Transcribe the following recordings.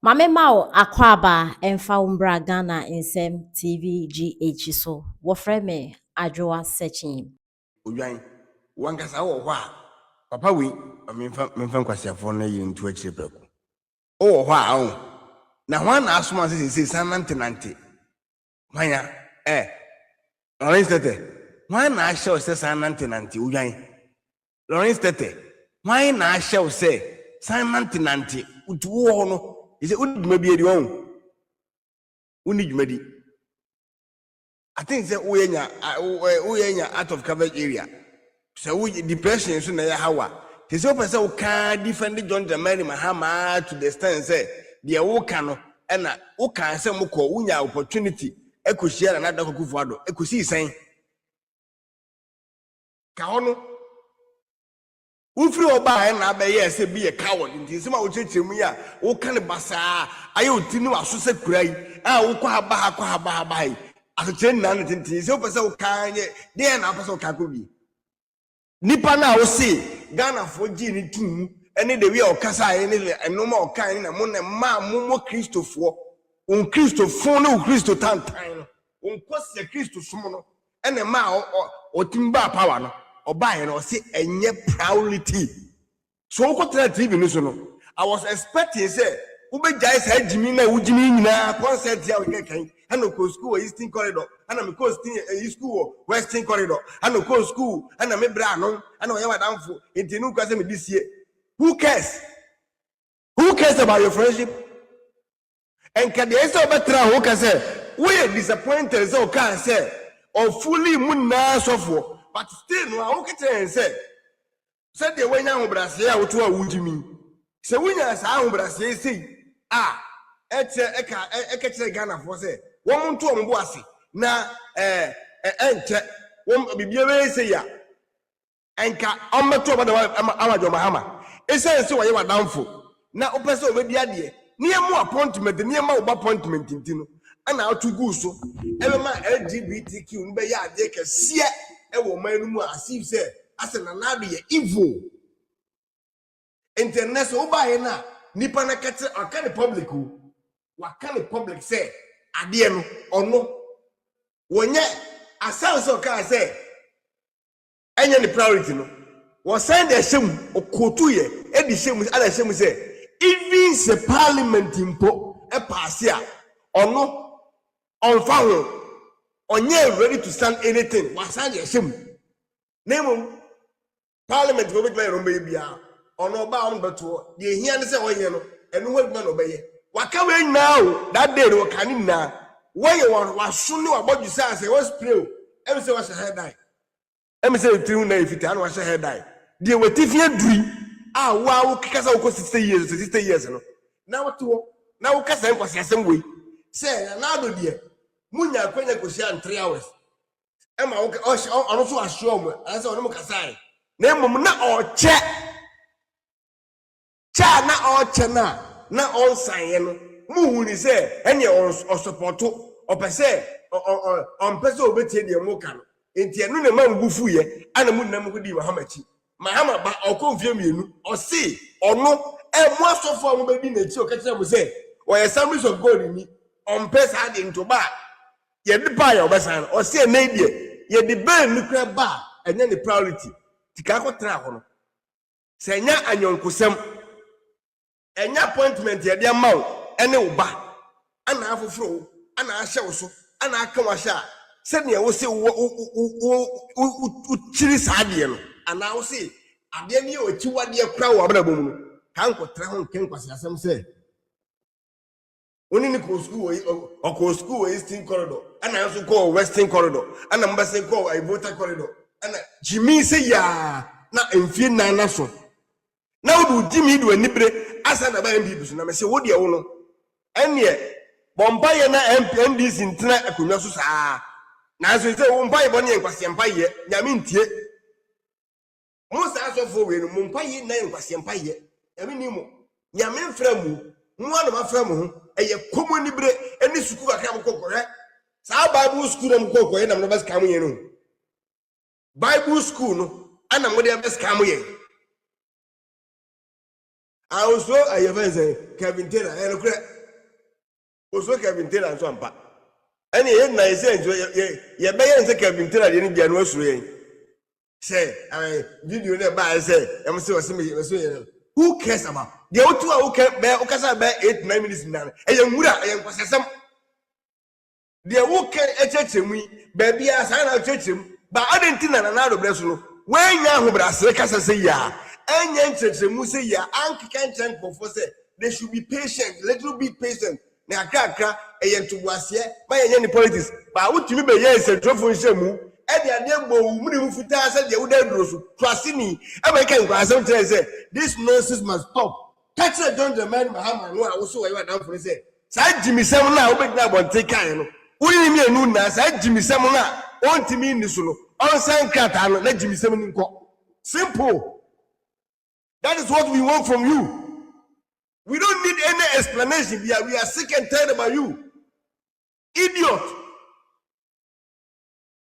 Mame Mao Akwaba Emfa Umbra Ghana Insem TV GH so wofre me adwoa searching. Udwan wankasa wo hɔ a papa we memfa nkwasiafo no yi ntu akire preko wo hɔ a wo na ho na asoma se san nante manya Lawrence Tetteh why na ahyew se san nante udwan Lawrence Tetteh why na ahyew se san nante utu wo no ise uduma bi edi won uni dwumadi I think say uyenya out of coverage area. So we depression so na ya hawa. Te say person we can defend John Dramani Mahama to the extent say the woka no na woka say mko unya opportunity e ko share na da kokufo ado e ko si sen. Ka hono Ufri oba na abaye say be a coward nti sema wo chechemu ya wo kan basa aye otini waso se kurai wo kwa haba I change none tintin so person kanye dey na person kakobi nipa na wo see Ghana for gi ni tum ene de we o kasa ene enoma o kan na mo na mo Christofo on Christofo no Christo tantan no on kwase Christo som no ene ma o timba power no oba ye no say enye priority so ko tra TV no so no I was expecting say ubejai say jimi na ujimi nyina concert ya we kan and go school Eastern Corridor, and I'm go school Western Corridor, and go school, and I'm a brano, and I am down for it. This year. Who cares? Who cares about your friendship? And can the answer better who can say, we are disappointed, so can say, or fully munna so for, but still, no, I can say, said the way now, Brasia, to a Wujimi. So when I saw Brasia say, Eka Ghana for say. One to Mbuasi na ente won bibiere se ya enka ommeto amajo mahama ese se wo ye wadamfo na opese obedi ade ne emu appointment ne ema oba appointment ntino ana atugu so ebe ma LGBTQ nbe ya ade kese e wo manu mu asif se ase na nado ye evil internet so oba ye na nipa na kete aka public waka public say ade no ono wonye asanso ka say enye ni priority no wo send the shem okotu ye e di shem ala shem say even the parliament impo e pass ya ono onfa ho onye ready to stand anything wa send the shem name parliament go be clear on baby a ono ba on beto de hia ne say onye no enu ho bi na obeye waka we now that day we can na where you was soon about you say was pray em say was head die em say three na ifiti an was head die dey we tifie dui wa kasa wo 60 years no na wo na wo kasa en kwase asem we say na do dey munya kwanya ko sia 3 hours em ma wo ono so asho mo an say ono mo kasa na emom na o che na o che na on sign no mu huni say enye on support o pese on pese obetie de mo ka no enti enu na ma mbufu ye ana mu nam ko di mahama ba o konfie mienu o si ono emu asofo mo be di na chi o ka kire mo say o ye Assemblies of God ni on pese ade into ba ye de ba ya obesan o si na die ye de ba nukra ba enye ne priority tika ko tra ho no se nya anyonkosem enya appointment ye de amaw ene wo ba ana afoforo ana ahye wo so ana aka wa hye a se ne wo se wo chiri saade no ana wo se ade ne o chiwade kura wo abana bom no kan ko tra ho nken kwase asem se oni ni ko school Eastern Corridor ana so ko Western Corridor ana mbase ko Ivota Corridor ana jimi se ya na emfie na so na wo du jimi du anibre asa na ba NPP so na me se wo de wo no ene bombaye na NDC ntina akonwa so saa na so se wo mbaye bone enkwase mpaye nyame ntie musa so fo we no mpaye na enkwase mpaye nyame ni mo nyame mfra mu mu ana mafra mu ho eye komoni bre eni suku kakra mo kokore saa Bible school na mo kokore na mo bes kam ye no Bible school no ana mo de bes kam ye I was so I have Kevin Taylor and also Kevin Taylor and Swampa. And he had nice sense. You better Kevin Taylor didn't get no swing. Say, I did you never say, I'm so assuming. Who cares about? The two who can't bear 8-9 minutes now. And you would have some. The who can church him, baby, I sign out church him, but I didn't think another blessing. When you have a second say, ya, and young church, Musa, ya, Uncle can't change for say, they should be patient, little be patient. Now, Kaka, a young to was here, by any politics, but what you be yes, a drop for Shemu, and the idea move with us and the other Trustini, American class, say, this nonsense must stop. Catch a John the man, Muhammad, no, I also went down for say, Side Jimmy Sam now, but now one take kind. Only me and Nuna, Side Jimmy Samona, want to mean this solo, on San Catan, let Jimmy Sam. Simple. That is what we want from you. We don't need any explanation. We are sick and tired about you. Idiot.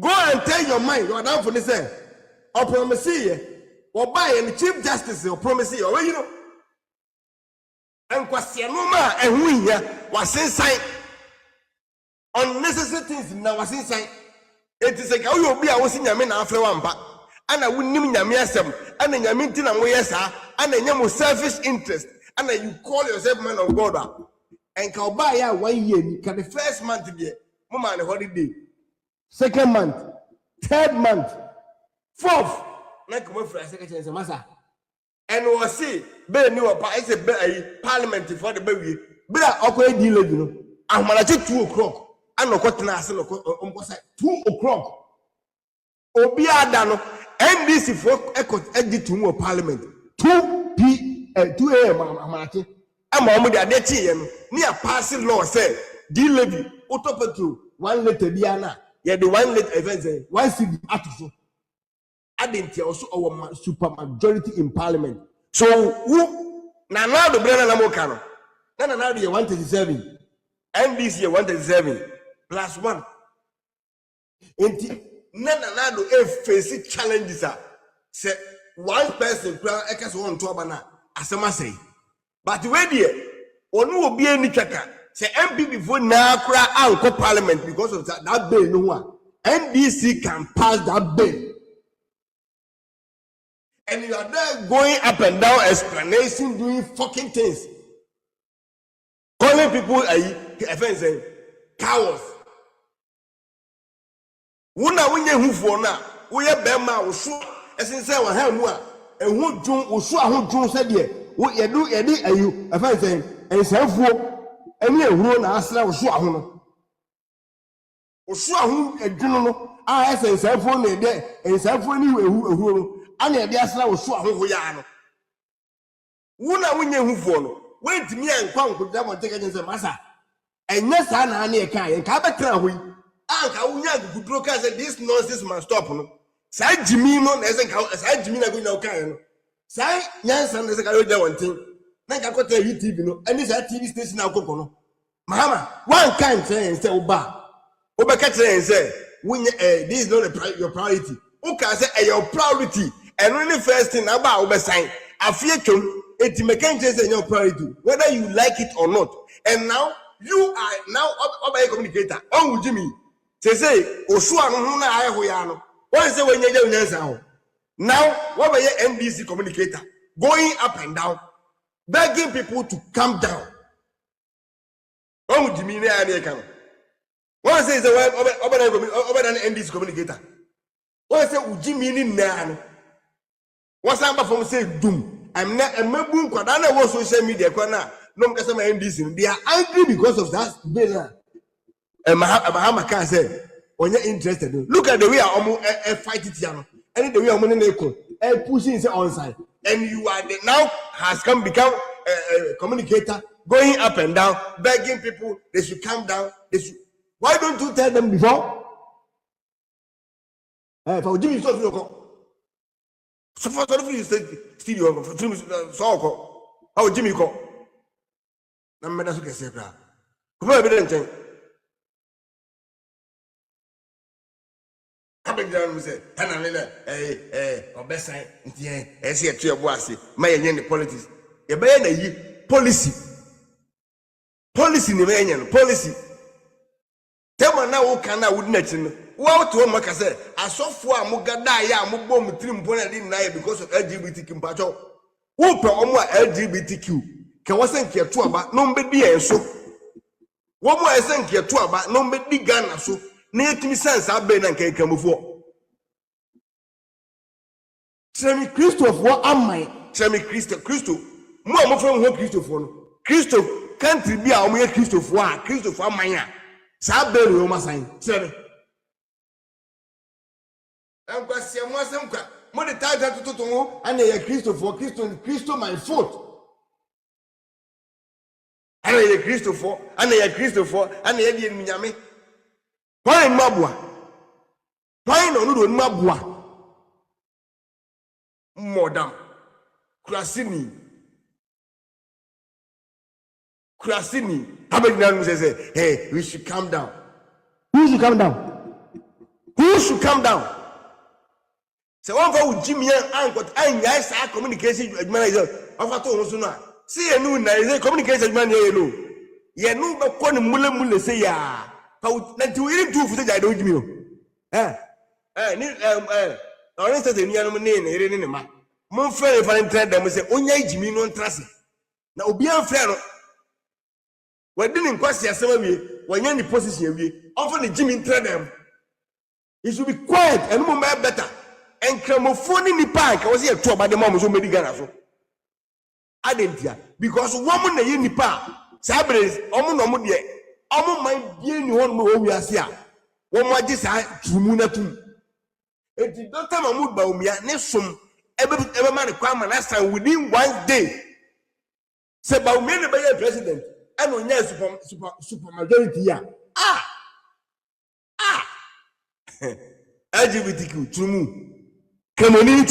Go and tell your mind. You are down for this. Or promise you. Or buy any Chief Justice or promise you. Or you know. And Kwasianoma and we here was inside. Unnecessary things now was inside. It is like how you be a was in your men after one back. And I wouldn't name Yamiasam. And then Yamintin and Wayasa. And then you selfish interest. And then you call yourself man of God. And Kaubaya 1 year, can the first month be Mama on a holiday. Second month, third month, fourth. Like my friend, second chance, Massa. And we see, Ben knew a Parliamentary for the baby. But I operate deal, you know. I'm going to 2 o'clock. I'm not quite nice. 2 o'clock. Obiadano, NDC for edit to more Parliament. 2 a.m. I'm already at the TM. Near passing law said, deal levy, autopatru, 1 letter Diana. Yeah, the 1 letter event, 1 city article. I didn't also our super majority in Parliament. So, who now the Brennan Amokano? Now the 137. NDC 137 plus 1. Nana do face challenges are say one person crown ekas one to abana asema say but where there onu obi ani twaka say NPP for na kra anko Parliament because of that bill no one NDC can pass that bill and you are there going up and down explanation doing fucking things calling people saying cowards. Wuna wunye hufu na woye bema osu esense wa ha mu a ehu dwun osu aho dwun se de wo yedi ayu afa sen ensanfuo eni ehuro na asra osu aho no osu aho edwun no a ese ensanfuo na de ensanfuo ni ehuro no ana de asra osu aho ho ya no wuna wunye hufu no wentimi ankwa nkoda mo teke nse masa enya sa na na e kan en ka betra ho yi anka unya gudro ka say this nonsense must stop no say Jimmy no na say Jimmy na go na kan no say nyansa na say ka do one thing na ka ko tell TV no any say TV station na kokko no mahama one kind say oba ka say this is not your priority o ka say your priority and only first thing about oba sign afie twom eti mekan say your priority whether you like it or not and now you are now oba communicator on Jimmy. Say, Osua no na aye ho ya no. What say when you nyansa ho? Now, what be NDC communicator going up and down, begging people to calm down. What would you mean? What say over than NDC communicator? What say would you mean now? What's number from say doom? I'm not a member kwadana wo social media kwana. No kasa ma NDC. They are angry because of that bill. Mahama can say, when you're interested, look at the way I fight it here. And the way I'm going to pushing on side. And you are now has become a communicator, going up and down, begging people they should calm down. Why don't you tell them before? For Jimmy, so for you studio, so how Jimmy call? I'm not going to say that. Come on, down say Hana Obesan, see a tree of Wasi, my any politics. ye be na yi policy ni be no policy tema na wo kana wo na chi no wo to maka say asofo a mugada ya mugbo mutrimpo na di na because of LGBTQ mpacho wo pe omo LGBTQ ke wosen ke to aba no mbedi enso wo mo esen ke to aba no mbedi Ghana so na yetimi sense abe na nke kamufo Tremi Christopher amai Tremi Christo mo amofo ho Christopher no Christo country bi a omo ye Christopher amai a sa be ro masan tremi enko se mo asem kwa mo de tata tututu ho ana ye Christo my foot ana ye Christopher ana ye di nyame why mabua why no do mabua Modam Krasini Abegnan says, hey, we should calm down. Who should calm down? So one for Jimmy and yes, our communication manager of a total. See a new communication manager. Ye no but mule say ya. How that you really do for the I don't know. For instance, in Yanama, mon frère Valentine dem say onya ejimi no ntrase na obi anfrɛ no wadi ne nkwasi asɛm awie wanya ne position awie offer ne jimi ntrɛ dem. He should be quiet and mo make better and cramofone ni park was here to about the mom so medi Ghana so adentia because woman na ye nipa sabres omo no mo de omo man bie ni hon mo wi ase a wo mo agi sa tumu na tum eti Dr. Mahmoud Bawumia ne som ebe man kwama na stand within 1 day say Bawumia ne be president and onya super majority ya LGBTQ tumu Kamoni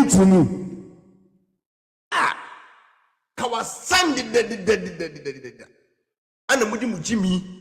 tumu kawasandi de ana mudi mujimi